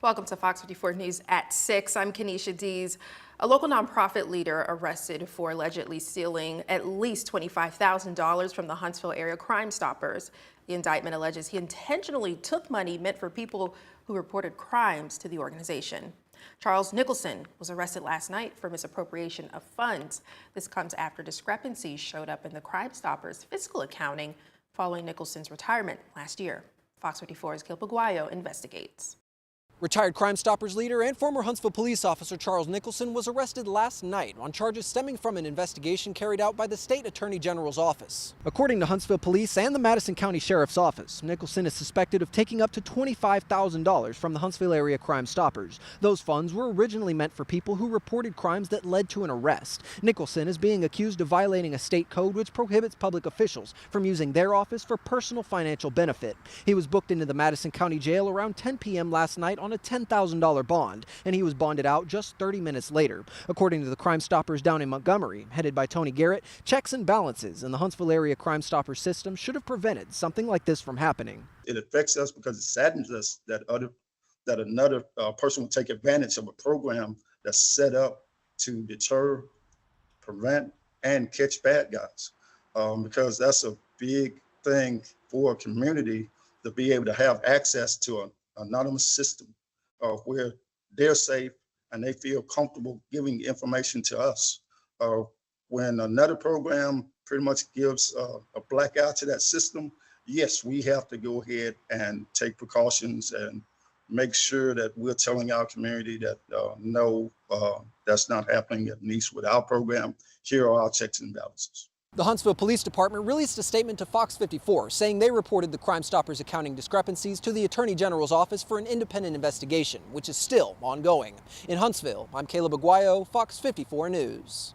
Welcome to Fox 54 News at 6. I'm Kenesha Dees. A local nonprofit leader arrested for allegedly stealing at least $25,000 from the Huntsville area Crime Stoppers. The indictment alleges he intentionally took money meant for people who reported crimes to the organization. Charles Nicholson was arrested last night for misappropriation of funds. This comes after discrepancies showed up in the Crime Stoppers' fiscal accounting following Nicholson's retirement last year. Fox 54's Gil Paguayo investigates. Retired Crime Stoppers leader and former Huntsville police officer Charles Nicholson was arrested last night on charges stemming from an investigation carried out by the state attorney general's office. According to Huntsville police and the Madison County Sheriff's Office, Nicholson is suspected of taking up to $25,000 from the Huntsville area Crime Stoppers. Those funds were originally meant for people who reported crimes that led to an arrest. Nicholson is being accused of violating a state code which prohibits public officials from using their office for personal financial benefit. He was booked into the Madison County Jail around 10 p.m. last night on a $10,000 bond, and he was bonded out just 30 minutes later. According to the Crime Stoppers down in Montgomery, headed by Tony Garrett, checks and balances in the Huntsville area Crime Stoppers system should have prevented something like this from happening. It affects us because it saddens us that another person would take advantage of a program that's set up to deter, prevent, and catch bad guys. Because that's a big thing for a community to be able to have access to an anonymous system where they're safe and they feel comfortable giving information to us. When another program pretty much gives a blackout to that system, yes, we have to go ahead and take precautions and make sure that we're telling our community that no, that's not happening, at least with our program. Here are our checks and balances. The Huntsville Police Department released a statement to FOX54 saying they reported the Crime Stoppers accounting discrepancies to the Attorney General's office for an independent investigation, which is still ongoing. In Huntsville, I'm Caleb Aguayo, Fox 54 News.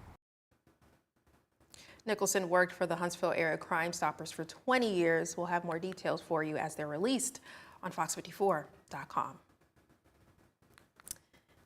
Nicholson worked for the Huntsville area Crime Stoppers for 20 years. We'll have more details for you as they're released on fox54.com.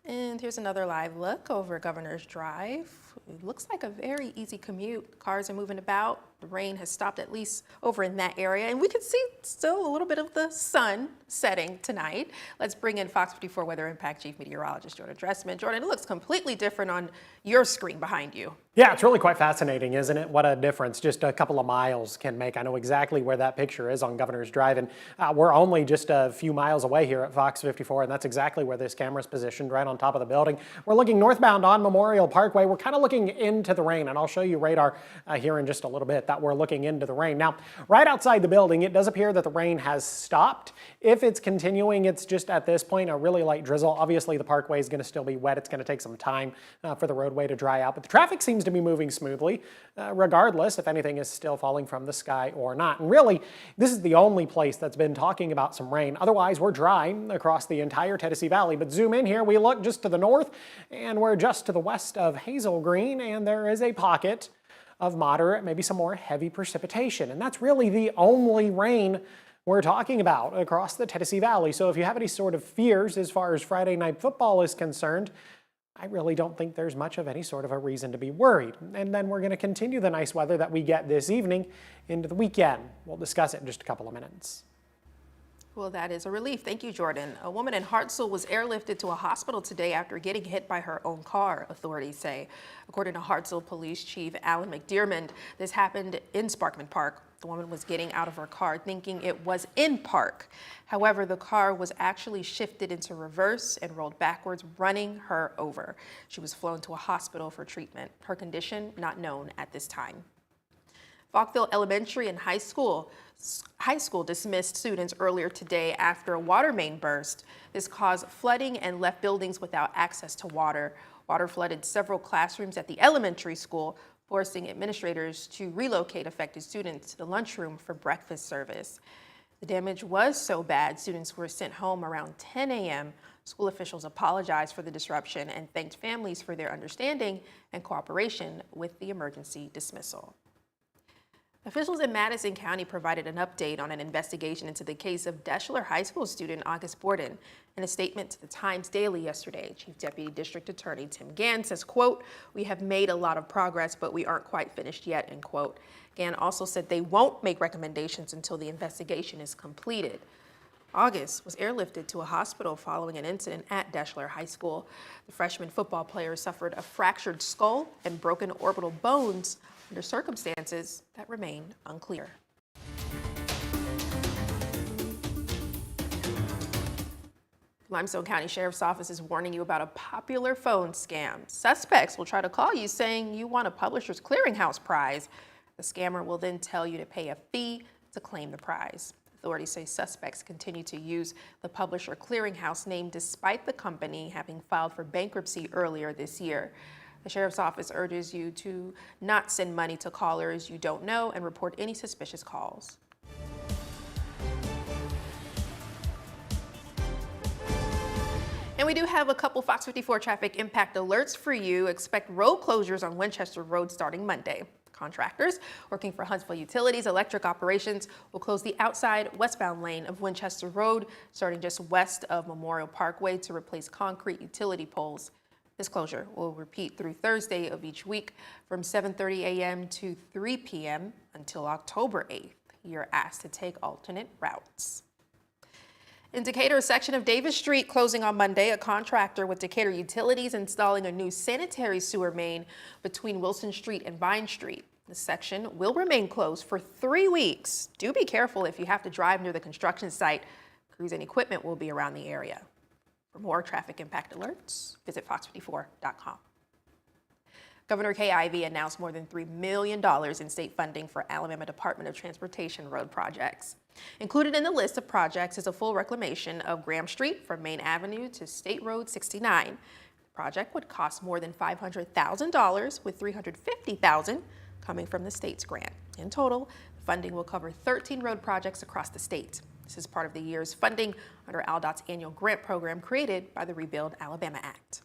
And here's another live look over Governor's Drive. It looks like a very easy commute. Cars are moving about. The rain has stopped, at least over in that area. And we can see still a little bit of the sun setting tonight. Let's bring in Fox 54 Weather Impact Chief Meteorologist Jordan Dressman. Jordan, it looks completely different on your screen behind you. Yeah, it's really quite fascinating, isn't it? What a difference just a couple of miles can make. I know exactly where that picture is on Governor's Drive, and we're only just a few miles away here at Fox 54, and that's exactly where this camera is positioned, right on top of the building. We're looking northbound on Memorial Parkway. We're kind of looking into the rain, and I'll show you radar here in just a little bit that we're looking into the rain. Now, right outside the building, it does appear that the rain has stopped. If it's continuing, it's just at this point a really light drizzle. Obviously, the parkway is going to still be wet. It's going to take some time for the roadway to dry out, but the traffic seems to be moving smoothly, regardless if anything is still falling from the sky or not. And really, this is the only place that's been talking about some rain. Otherwise, we're dry across the entire Tennessee Valley. But zoom in here, we look just to the north, and we're just to the west of Hazel Green, and there is a pocket of moderate, maybe some more heavy precipitation. And that's really the only rain we're talking about across the Tennessee Valley. So if you have any sort of fears as far as Friday night football is concerned, I really don't think there's much of any sort of a reason to be worried. And then we're going to continue the nice weather that we get this evening into the weekend. We'll discuss it in just a couple of minutes. Well, that is a relief. Thank you, Jordan. A woman in Hartselle was airlifted to a hospital today after getting hit by her own car, authorities say. According to Hartselle Police Chief Alan McDearmond, this happened in Sparkman Park. The woman was getting out of her car thinking it was in park. However, the car was actually shifted into reverse and rolled backwards, running her over. She was flown to a hospital for treatment. Her condition not known at this time. Falkville Elementary and High School dismissed students earlier today after a water main burst. This caused flooding and left buildings without access to water. Water flooded several classrooms at the elementary school, forcing administrators to relocate affected students to the lunchroom for breakfast service. The damage was so bad, students were sent home around 10 a.m. School officials apologized for the disruption and thanked families for their understanding and cooperation with the emergency dismissal. Officials in Madison County provided an update on an investigation into the case of Deschler High School student August Borden. In a statement to the Times Daily yesterday, Chief Deputy District Attorney Tim Gann says, quote, "We have made a lot of progress, but we aren't quite finished yet," end quote. Gann also said they won't make recommendations until the investigation is completed. August was airlifted to a hospital following an incident at Deschler High School. The freshman football player suffered a fractured skull and broken orbital bones under circumstances that remain unclear. Limestone County Sheriff's Office is warning you about a popular phone scam. Suspects will try to call you saying you want a Publishers Clearinghouse prize. The scammer will then tell you to pay a fee to claim the prize. Authorities say suspects continue to use the Publisher Clearinghouse name despite the company having filed for bankruptcy earlier this year. The Sheriff's Office urges you to not send money to callers you don't know and report any suspicious calls. And we do have a couple Fox 54 traffic impact alerts for you. Expect road closures on Winchester Road starting Monday. Contractors working for Huntsville Utilities Electric Operations will close the outside westbound lane of Winchester Road starting just west of Memorial Parkway to replace concrete utility poles. This closure will repeat through Thursday of each week from 7:30 a.m. to 3 p.m. until October 8th. You're asked to take alternate routes. In Decatur, a section of Davis Street closing on Monday. A contractor with Decatur Utilities installing a new sanitary sewer main between Wilson Street and Vine Street. The section will remain closed for 3 weeks. Do be careful if you have to drive near the construction site. Crews and equipment will be around the area. For more traffic impact alerts, visit fox54.com. Governor Kay Ivey announced more than $3 million in state funding for Alabama Department of Transportation road projects. Included in the list of projects is a full reclamation of Graham Street from Main Avenue to State Road 69. The project would cost more than $500,000, with $350,000 coming from the state's grant. In total, the funding will cover 13 road projects across the state. This is part of the year's funding under ALDOT's annual grant program created by the Rebuild Alabama Act.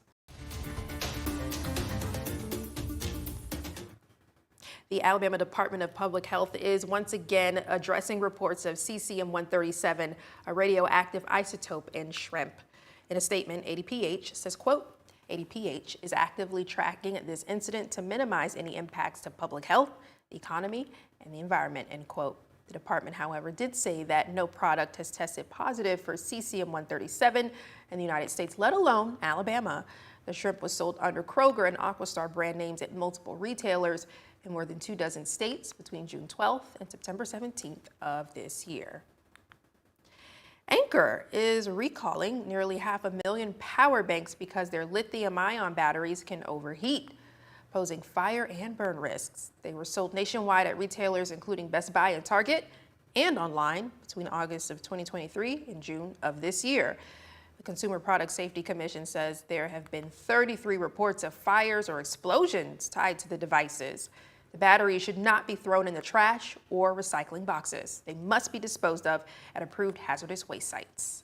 The Alabama Department of Public Health is once again addressing reports of cesium-137, a radioactive isotope in shrimp. In a statement, ADPH says, quote, ADPH is actively tracking this incident to minimize any impacts to public health, the economy, and the environment, end quote. The department, however, did say that no product has tested positive for cesium-137 in the United States, let alone Alabama. The shrimp was sold under Kroger and Aquastar brand names at multiple retailers in more than 24 states between June 12th and September 17th of this year. Anchor is recalling nearly 500,000 power banks because their lithium-ion batteries can overheat, posing fire and burn risks. They were sold nationwide at retailers including Best Buy and Target, and online between August of 2023 and June of this year. The Consumer Product Safety Commission says there have been 33 reports of fires or explosions tied to the devices. The batteries should not be thrown in the trash or recycling boxes. They must be disposed of at approved hazardous waste sites.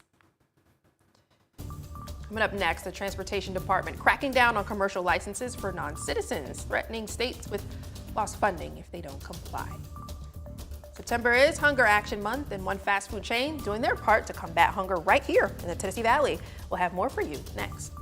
Coming up next, the Transportation Department cracking down on commercial licenses for non-citizens, threatening states with lost funding if they don't comply. September is Hunger Action Month, and one fast food chain doing their part to combat hunger right here in the Tennessee Valley. We'll have more for you next.